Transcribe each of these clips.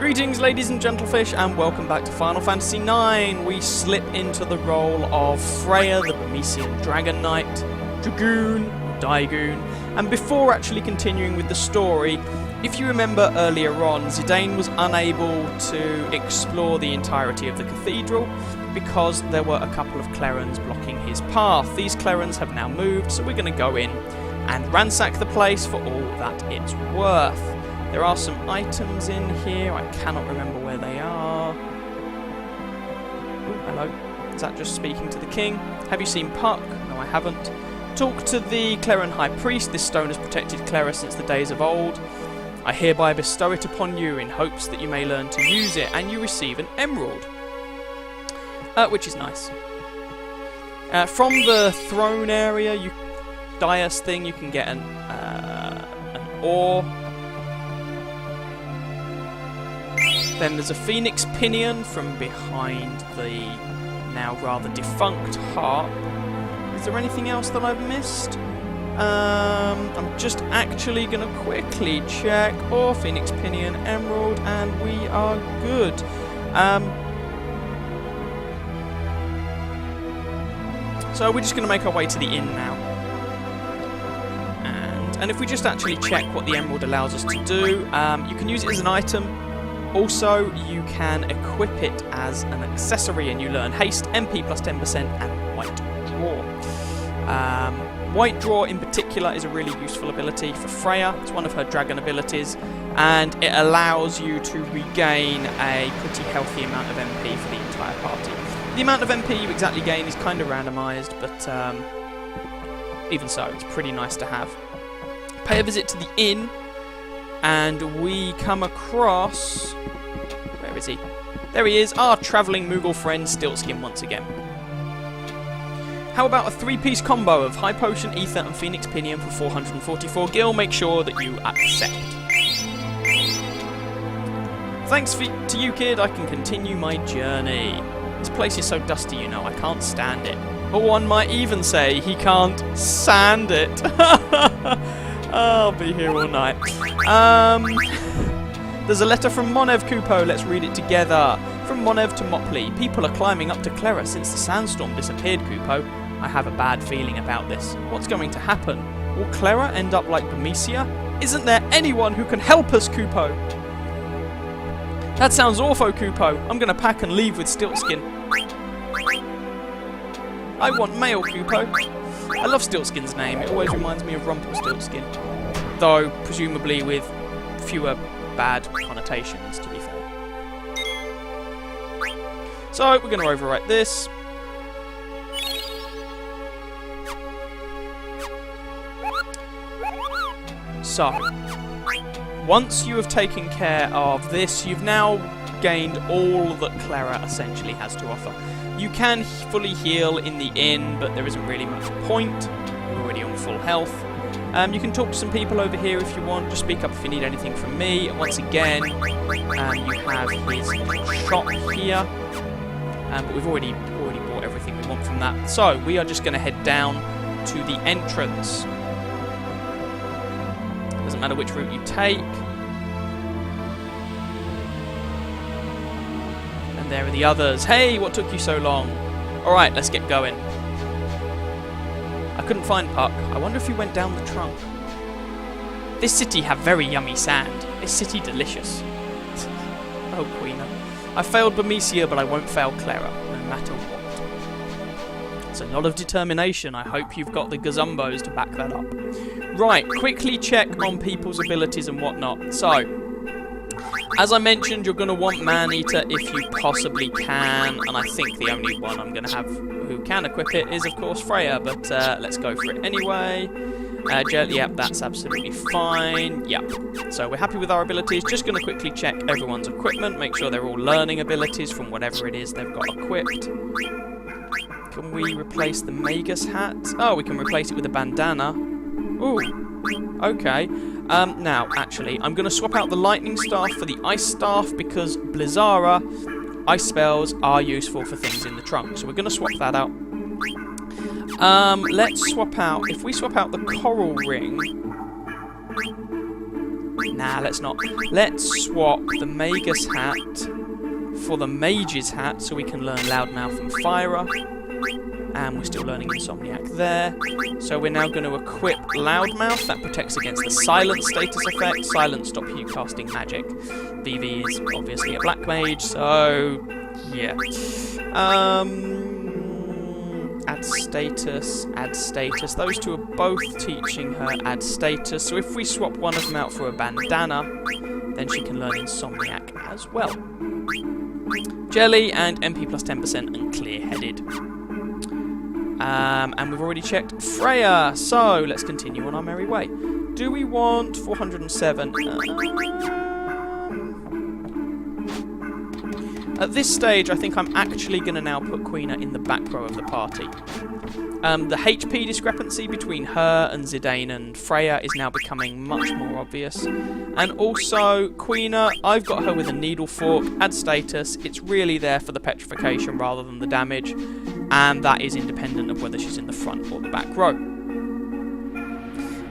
Greetings, ladies and gentlefish, and welcome back to Final Fantasy IX. We slip into the role of Freya, the Burmesian Dragon Knight, Dragoon, or Daegoon, and before actually continuing with the story, if you remember earlier on, Zidane was unable to explore the entirety of the cathedral because there were a couple of Cleyrans blocking his path. These Cleyrans have now moved, so we're going to go in and ransack the place for all that it's worth. There are some items in here. I cannot remember where they are. Oh, hello. Is that just speaking to the king? Have you seen Puck? No, I haven't. Talk to the Cleyran High Priest. This stone has protected Cleyra since the days of old. I hereby bestow it upon you in hopes that you may learn to use it, and you receive an emerald. Which is nice. From the throne area, Dias thing, you can get an ore. Then there's a phoenix pinion from behind the now rather defunct harp. Is there anything else that I've missed? I'm just actually going to quickly check. Ore, phoenix pinion, emerald, and we are good. So we're just going to make our way to the inn now. And if we just actually check what the emerald allows us to do, you can use it as an item. Also, you can equip it as an accessory and you learn haste, MP plus 10%, and white draw. White draw in particular is a really useful ability for Freya. It's one of her dragon abilities, and it allows you to regain a pretty healthy amount of MP for the entire party. The amount of MP you exactly gain is kind of randomised, but even so, it's pretty nice to have. Pay a visit to the inn, and we come across... Where is he? There he is, our travelling Moogle friend Stiltskin once again. How about a 3-piece combo of High Potion, Ether, and Phoenix Pinion for 444 gil? Make sure that you accept. Thanks to you, kid, I can continue my journey. This place is so dusty, you know, I can't stand it. Or one might even say he can't sand it. I'll be here all night. There's a letter from Monev Kupo. Let's read it together. From Monev to Mopley. People are climbing up to Cleyra since the sandstorm disappeared, Kupo. I have a bad feeling about this. What's going to happen? Will Cleyra end up like Burmesia? Isn't there anyone who can help us, Kupo? That sounds awful, Kupo. I'm going to pack and leave with Stiltskin. I want mail, Kupo. I love Stiltskin's name. It always reminds me of Rumpelstiltskin. Though, presumably with fewer bad connotations, to be fair. So, we're going to overwrite this. So, once you have taken care of this, you've now gained all that Cleyra essentially has to offer. You can fully heal in the inn, but there isn't really much point. You're already on full health. You can talk to some people over here if you want. Just speak up if you need anything from me. Once again, you have his shop here. But we've already bought everything we want from that. So, we are just going to head down to the entrance. Doesn't matter which route you take. And there are the others. Hey, what took you so long? Alright, let's get going. I couldn't find Puck. I wonder if he went down the trunk. This city have very yummy sand. This city delicious. Oh, Queena. I failed Burmesia, but I won't fail Cleyra, no matter what. It's a lot of determination. I hope you've got the gazumbos to back that up. Right, quickly check on people's abilities and whatnot. So, as I mentioned, you're going to want Man-Eater if you possibly can, and I think the only one I'm going to have who can equip it is, of course, Freya, but let's go for it anyway. Yep, that's absolutely fine. Yep. So we're happy with our abilities. Just going to quickly check everyone's equipment, make sure they're all learning abilities from whatever it is they've got equipped. Can we replace the Magus hat? Oh, we can replace it with a bandana. Ooh, okay. Now, actually, I'm going to swap out the Lightning Staff for the Ice Staff because Blizzara, ice spells are useful for things in the trunk. So we're going to swap that out. Let's swap out... If we swap out the Coral Ring... Nah, let's not. Let's swap the Magus hat for the Mage's hat so we can learn Loudmouth and Firer. And we're still learning Insomniac there. So we're now going to equip Loudmouth. That protects against the Silence status effect. Silence stops you casting magic. Vivi is obviously a black mage, so yeah. Add status, add status. Those two are both teaching her add status. So if we swap one of them out for a bandana, then she can learn Insomniac as well. Jelly and MP plus 10% and clear-headed. And we've already checked Freya, so let's continue on our merry way. Do we want 407? At this stage, I think I'm actually going to now put Queena in the back row of the party. The HP discrepancy between her and Zidane and Freya is now becoming much more obvious. And also, Queena, I've got her with a needle fork, add status. It's really there for the petrification rather than the damage. And that is independent of whether she's in the front or the back row.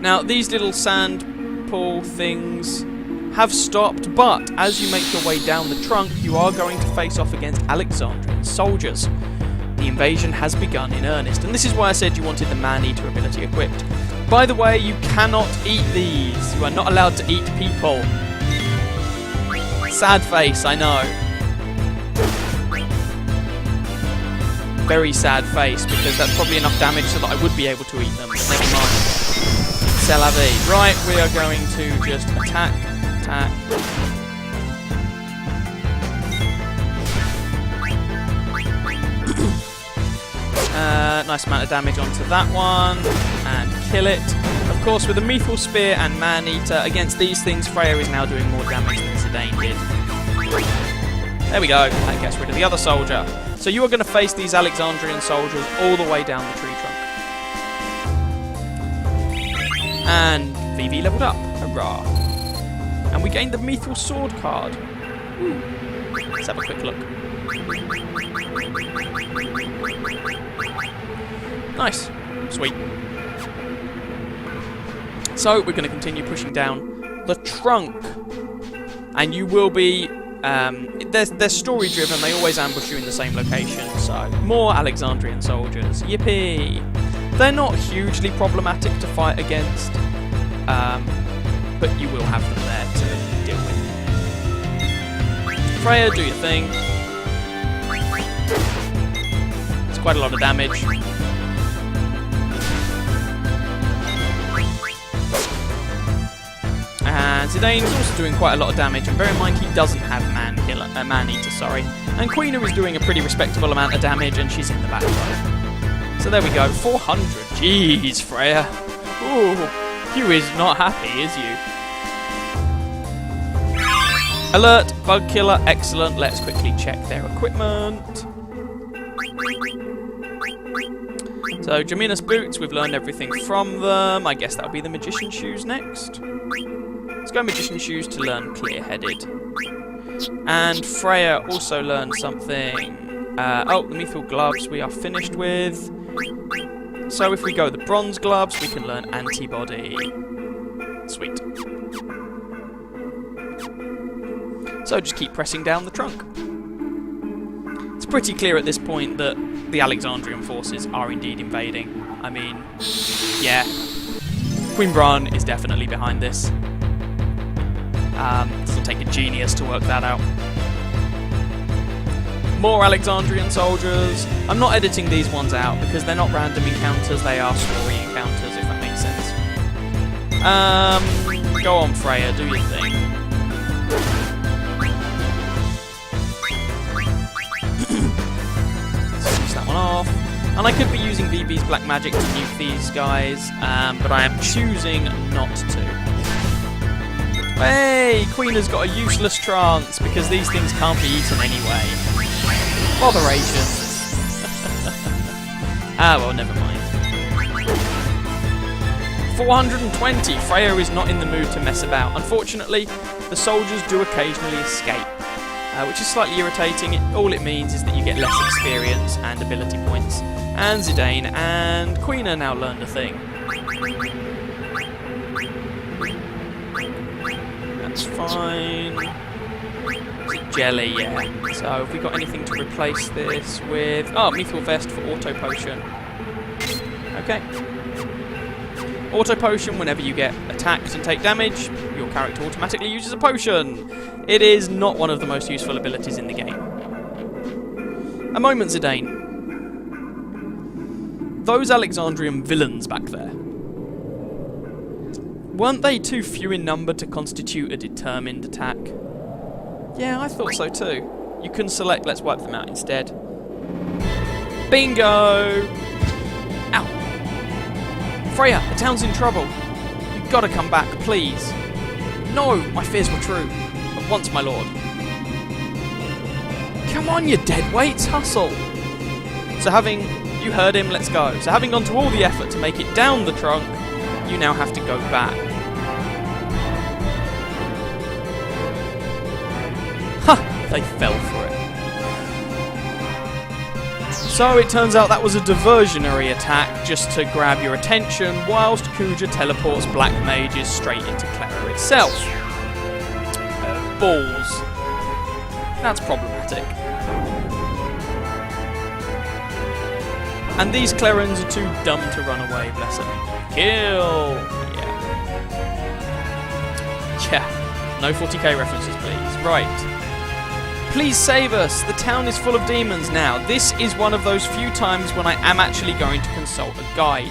Now, these little sand pool things have stopped, but as you make your way down the trunk, you are going to face off against Alexandrian soldiers. The invasion has begun in earnest, and this is why I said you wanted the Man-Eater ability equipped. By the way, you cannot eat these. You are not allowed to eat people. Sad face, I know. Very sad face, because that's probably enough damage so that I would be able to eat them, but never mind. C'est la vie. Right, we are going to just attack. Nice amount of damage onto that one, and kill it. Of course, with the Mythal Spear and Man-Eater, against these things, Freya is now doing more damage than Zidane did. There we go, that gets rid of the other soldier. So you are going to face these Alexandrian soldiers all the way down the tree trunk. And Vivi leveled up, hurrah. And we gained the Mythal Sword card. Ooh. Let's have a quick look. Nice. Sweet. So, we're going to continue pushing down the trunk. And you will be... they're story-driven. They always ambush you in the same location. So, more Alexandrian soldiers. Yippee! They're not hugely problematic to fight against. But you will have them there to deal with. Freya, do your thing. It's quite a lot of damage. And Zidane is also doing quite a lot of damage, and bear in mind he doesn't have Man-Eater, sorry. And Queena is doing a pretty respectable amount of damage, and she's in the back row. So there we go, 400. Jeez, Freya. Ooh, Hugh is not happy, is you? Alert, bug killer, excellent. Let's quickly check their equipment. So, Jamina's boots, we've learned everything from them. I guess that'll be the Magician's shoes next. Let's go Magician's shoes to learn Clear-Headed. And Freya also learned something. The Mythal gloves we are finished with. So if we go the bronze gloves, we can learn Antibody. Sweet. So just keep pressing down the trunk. It's pretty clear at this point that the Alexandrian forces are indeed invading. I mean, yeah. Queen Bran is definitely behind this. Doesn't take a genius to work that out. More Alexandrian soldiers. I'm not editing these ones out because they're not random encounters, they are story encounters, if that makes sense. Go on, Freya, do your thing. Switch that one off. And I could be using Vivi's black magic to nuke these guys, but I am choosing not to. Hey, Queena's got a useless trance because these things can't be eaten anyway. Botheration. Well, never mind. 420. Freya is not in the mood to mess about. Unfortunately, the soldiers do occasionally escape, which is slightly irritating. All it means is that you get less experience and ability points. And Zidane and Queena now learned a thing. That's fine. Jelly, yeah. So have we got anything to replace this with? Oh, Methyl Vest for Auto Potion. Okay. Auto Potion, whenever you get attacked and take damage, your character automatically uses a potion. It is not one of the most useful abilities in the game. A moment, Zidane. Those Alexandrian villains back there. Weren't they too few in number to constitute a determined attack? Yeah, I thought so too. You can select, let's wipe them out instead. Bingo! Ow! Freya, the town's in trouble. You've got to come back, please. No, my fears were true. At once, my lord. Come on, you deadweights, hustle! So you heard him, let's go. So having gone to all the effort to make it down the trunk, you now have to go back. Ha! They fell for it. So it turns out that was a diversionary attack just to grab your attention, whilst Kuja teleports black mages straight into Cleyran itself. Balls. That's problematic. And these Cleyrans are too dumb to run away, bless them. Kill! Yeah, no 40k references, please. Right. Please save us! The town is full of demons now. This is one of those few times when I am actually going to consult a guide.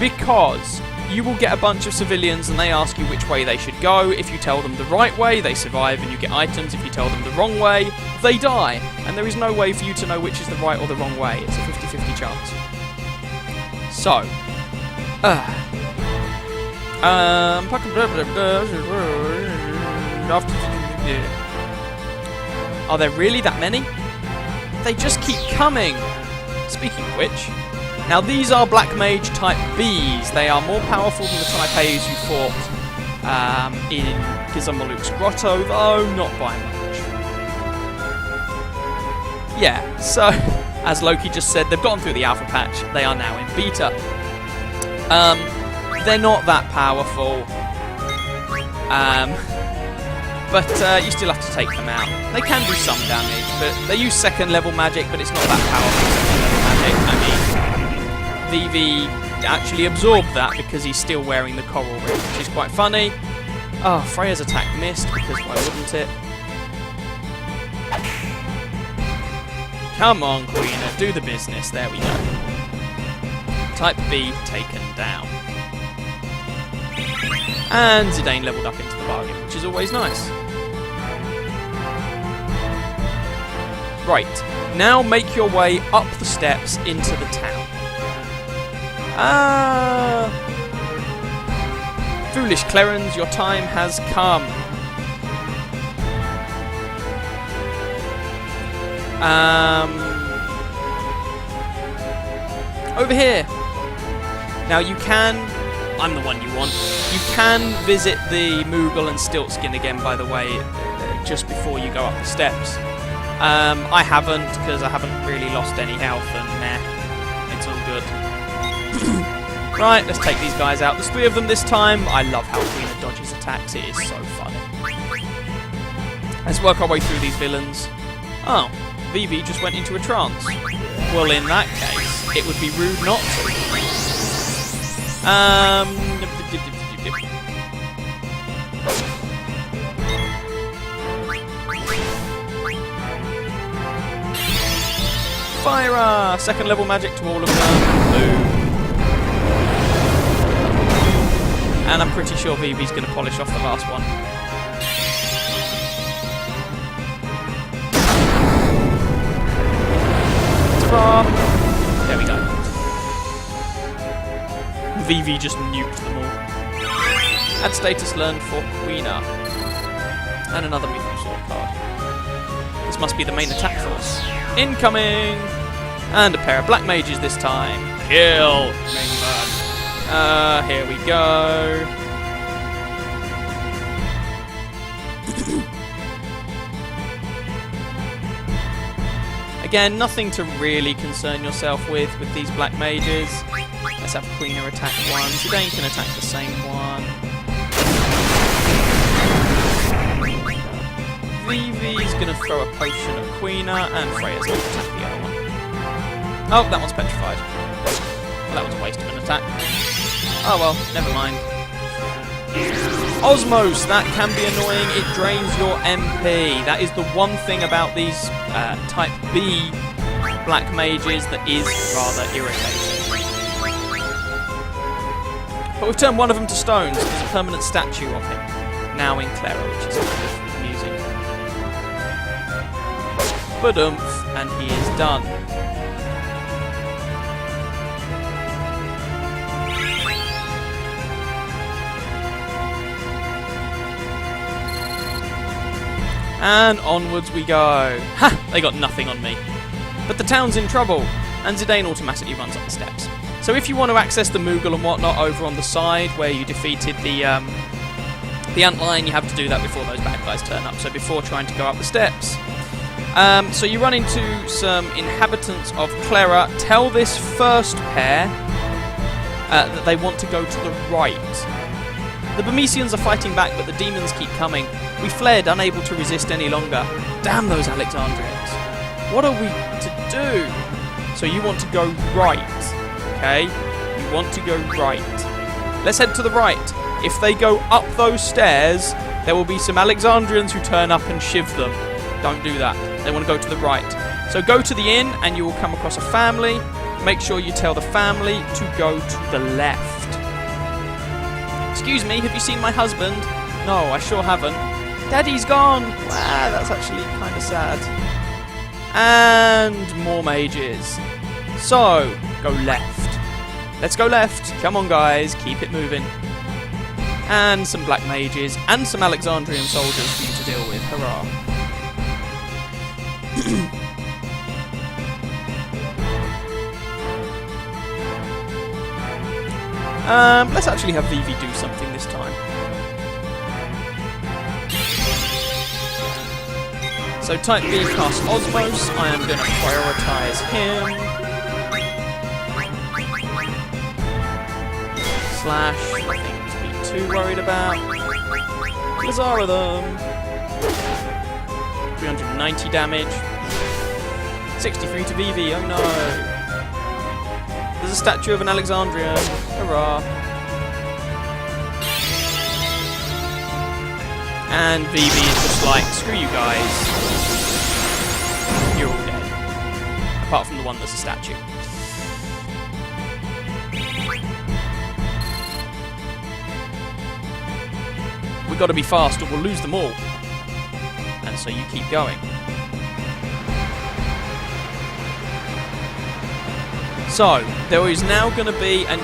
Because you will get a bunch of civilians and they ask you which way they should go. If you tell them the right way, they survive and you get items. If you tell them the wrong way, they die. And there is no way for you to know which is the right or the wrong way. It's a 50-50 chance. So. Are there really that many? They just keep coming! Speaking of which, now these are Black Mage type Bs. They are more powerful than the type As you fought in Gizamoluk's Grotto, though not by much. Yeah, so, as Loki just said, they've gotten through the alpha patch. They are now in beta. They're not that powerful. But you still have to take them out. They can do some damage, but they use second level magic, but it's not that powerful second level magic. I mean, Vivi actually absorbed that because he's still wearing the coral ring, which is quite funny. Oh, Freya's attack missed, because why wouldn't it? Come on, Queen, do the business. There we go. Type B taken down. And Zidane leveled up into the bargain, which is always nice. Right, now make your way up the steps into the town. Foolish Cleyrans, your time has come. Over here. Now you can... I'm the one you want. You can visit the Moogle and Stiltskin again, by the way, just before you go up the steps. I haven't, because I haven't really lost any health, and nah, it's all good. Right, let's take these guys out. There's 3 of them this time. I love how Queen dodges attacks. It is so funny. Let's work our way through these villains. Oh, Vivi just went into a trance. Well, in that case, it would be rude not to. Fire! Second level magic to all of them. Boom. And I'm pretty sure Vivi's going to polish off the last one. Ta-ra! There we go. Vivi just nuked them all. Add status learned for Queena. And another Mythical Sword card. This must be the main attack force. Incoming! And a pair of black mages this time. Kill! Here we go. Again, nothing to really concern yourself with these black mages. Let's have Queena attack one. Zidane can attack the same one. Vivi's going to throw a potion at Queena, and Freya's going to attack the other one. Oh, that one's petrified. Well, that was a waste of an attack. Oh well, never mind. Osmos, that can be annoying. It drains your MP. That is the one thing about these Type B black mages that is rather irritating. But we've turned one of them to stone, so there's a permanent statue of him now in Cleyran, which is kind of amusing. Ba-dumph, and he is done. And onwards we go. Ha! They got nothing on me. But the town's in trouble, and Zidane automatically runs up the steps. So if you want to access the Moogle and whatnot over on the side where you defeated the antlion, you have to do that before those bad guys turn up. So before trying to go up the steps. So you run into some inhabitants of Cleyran. Tell this first pair that they want to go to the right. The Burmesians are fighting back, but the demons keep coming. We fled, unable to resist any longer. Damn those Alexandrians. What are we to do? So you want to go right, okay? You want to go right. Let's head to the right. If they go up those stairs, there will be some Alexandrians who turn up and shiv them. Don't do that. They want to go to the right. So go to the inn and you will come across a family. Make sure you tell the family to go to the left. Excuse me, have you seen my husband? No, I sure haven't. Daddy's gone! Wow, that's actually kind of sad. And more mages. So, go left. Let's go left. Come on, guys. Keep it moving. And some black mages. And some Alexandrian soldiers for you to deal with. Hurrah. Let's actually have Vivi do something this time. So Type B casts Osmos. I am going to prioritise him. Slash, nothing to be too worried about. Lazara them. 390 damage. 63 to Vivi, oh no. There's a statue of an Alexandrian. Hurrah. And Vivi is just like, screw you guys. You're all dead. Apart from the one that's a statue. We've got to be fast or we'll lose them all. And so you keep going. So, there is now going to be an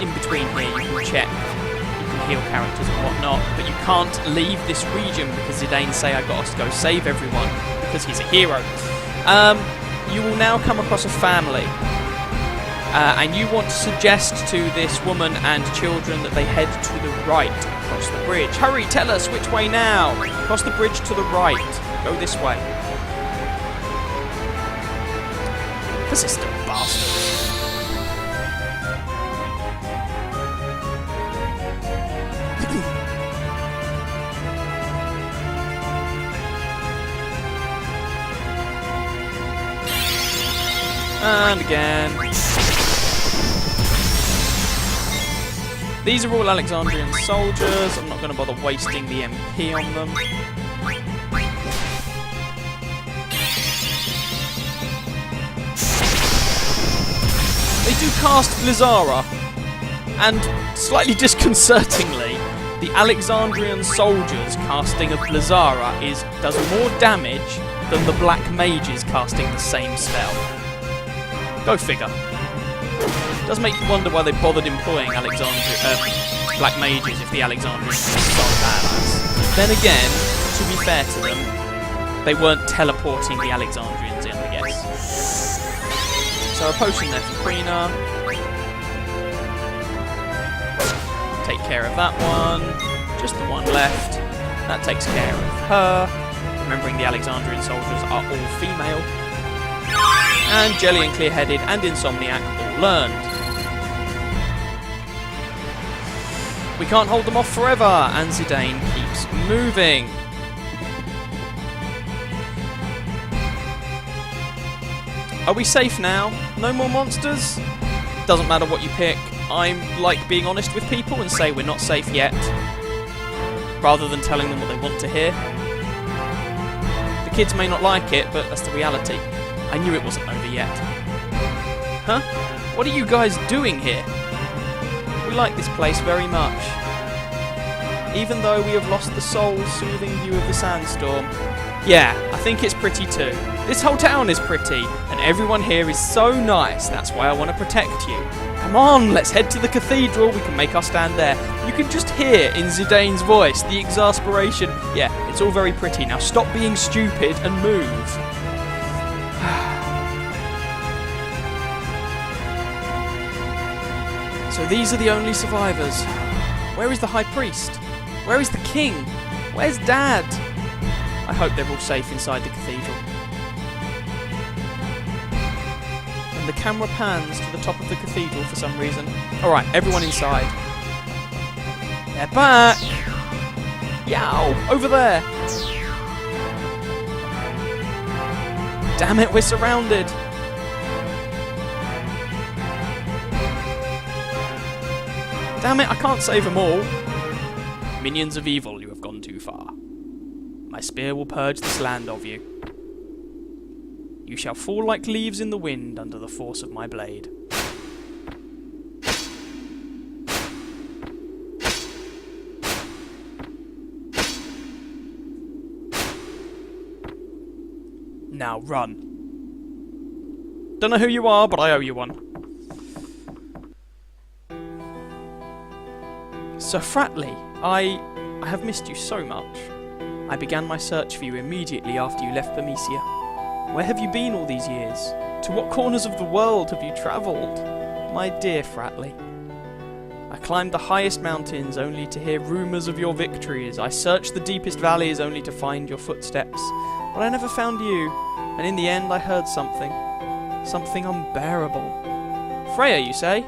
in between here, you can check, you can heal characters and whatnot, but you can't leave this region because Zidane say I got us to go save everyone because he's a hero. You will now come across a family, and you want to suggest to this woman and children that they head to the right across the bridge. Hurry, tell us which way now. Cross the bridge to the right. Go this way. Persistent bastards. And again. These are all Alexandrian soldiers. I'm not going to bother wasting the MP on them. They do cast Blizzara, and slightly disconcertingly, the Alexandrian soldiers casting a Blizzara does more damage than the black mages casting the same spell. Go figure. It does make you wonder why they bothered employing black mages if the Alexandrians were so badass. Then again, to be fair to them, they weren't teleporting the Alexandrians in, I guess. So a potion there for Queena. Take care of that one. Just the one left. That takes care of her. Remembering the Alexandrian soldiers are all female. And Jelly and Clear-Headed and Insomniac all learned. We can't hold them off forever, and Zidane keeps moving. Are we safe now? No more monsters? Doesn't matter what you pick. I like being honest with people and say we're not safe yet, rather than telling them what they want to hear. The kids may not like it, but that's the reality. I knew it wasn't over yet. Huh? What are you guys doing here? We like this place very much, even though we have lost the soul-soothing view of the sandstorm. Yeah, I think it's pretty too. This whole town is pretty, and everyone here is so nice, that's why I want to protect you. Come on, let's head to the cathedral, we can make our stand there. You can just hear in Zidane's voice the exasperation. Yeah, it's all very pretty, now stop being stupid and move. So these are the only survivors. Where is the High Priest? Where is the King? Where's Dad? I hope they're all safe inside the cathedral. And the camera pans to the top of the cathedral for some reason. Alright, everyone inside. They're back! Yow! Over there! Damn it, we're surrounded! Damn it, I can't save them all! Minions of evil, you have gone too far. My spear will purge this land of you. You shall fall like leaves in the wind under the force of my blade. Now run. Don't know who you are, but I owe you one. Sir Fratley, I have missed you so much. I began my search for you immediately after you left Bermesia. Where have you been all these years? To what corners of the world have you travelled? My dear Fratley. I climbed the highest mountains only to hear rumours of your victories. I searched the deepest valleys only to find your footsteps. But I never found you, and in the end I heard something. Something unbearable. Freya, you say?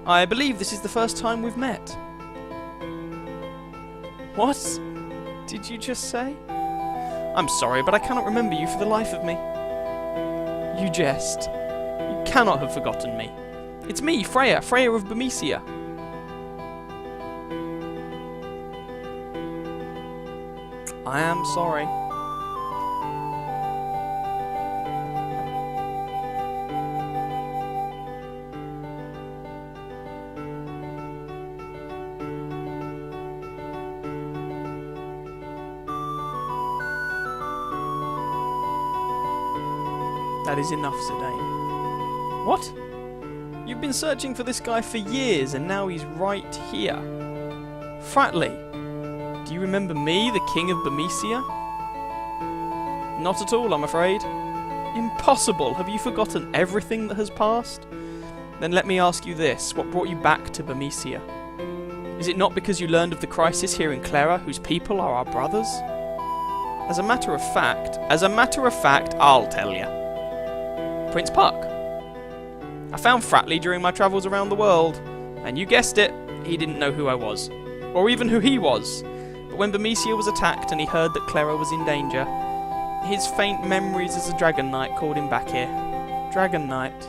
I believe this is the first time we've met. What did you just say? I'm sorry, but I cannot remember you for the life of me. You jest. You cannot have forgotten me. It's me, Freya of Bermesia. I am sorry. That is enough, Zidane. What? You've been searching for this guy for years, and now he's right here. Fratley, do you remember me, the King of Bermesia? Not at all, I'm afraid. Impossible! Have you forgotten everything that has passed? Then let me ask you this, what brought you back to Bermesia? Is it not because you learned of the crisis here in Cleyran, whose people are our brothers? As a matter of fact, I'll tell you. Prince Puck. I found Fratley during my travels around the world, and you guessed it, he didn't know who I was, or even who he was. But when Bermesia was attacked and he heard that Cleyran was in danger, his faint memories as a Dragon Knight called him back here. Dragon Knight.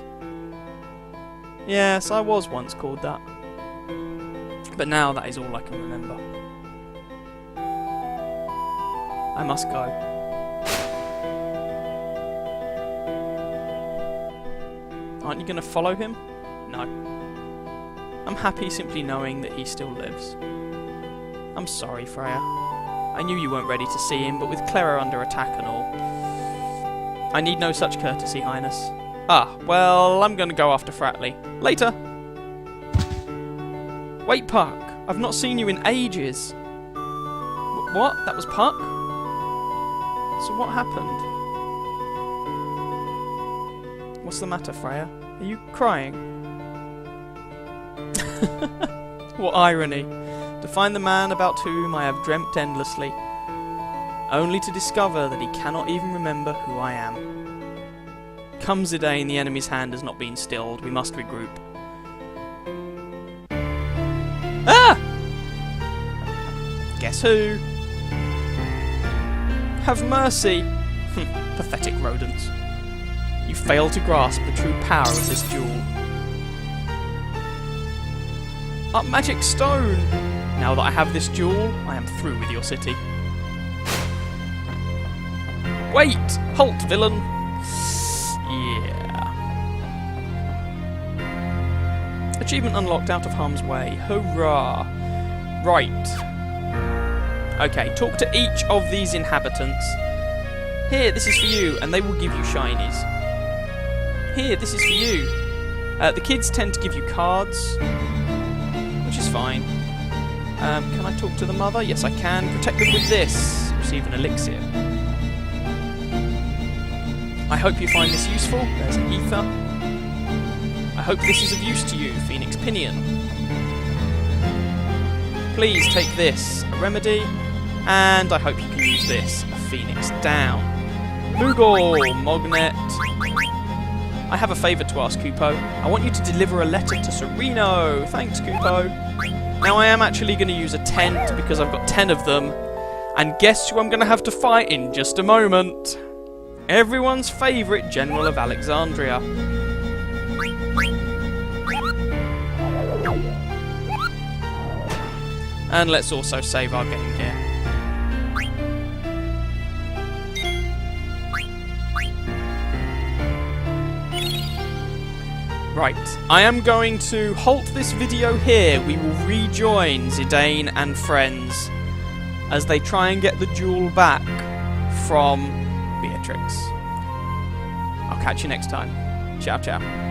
Yes, I was once called that. But now that is all I can remember. I must go. Aren't you going to follow him? No. I'm happy simply knowing that he still lives. I'm sorry, Freya. I knew you weren't ready to see him, but with Cleyran under attack and all. I need no such courtesy, Highness. Ah, well, I'm going to go after Fratley. Later! Wait, Puck. I've not seen you in ages. What? That was Puck? So what happened? What's the matter, Freya? Are you crying? What irony. To find the man about whom I have dreamt endlessly, only to discover that he cannot even remember who I am. Come, Zidane, the enemy's hand has not been stilled. We must regroup. Ah! Guess who? Have mercy. Pathetic rodents. You fail to grasp the true power of this jewel. Up magic stone! Now that I have this jewel, I am through with your city. Wait! Halt, villain! Yeah. Achievement unlocked, out of harm's way. Hurrah! Right. Okay, talk to each of these inhabitants. Here, this is for you, and they will give you shinies. Here, this is for you. The kids tend to give you cards, which is fine. Can I talk to the mother? Yes, I can. Protect them with this. Receive an elixir. I hope you find this useful. There's an ether. I hope this is of use to you, Phoenix Pinion. Please take this, a remedy, and I hope you can use this, a Phoenix Down. Moogle, Mognet. I have a favour to ask, Kupo. I want you to deliver a letter to Sereno. Thanks, Kupo. Now I am actually going to use a tent because I've got 10 of them. And guess who I'm going to have to fight in just a moment? Everyone's favourite General of Alexandria. And let's also save our game here. Right, I am going to halt this video here. We will rejoin Zidane and friends as they try and get the jewel back from Beatrix. I'll catch you next time. Ciao, ciao.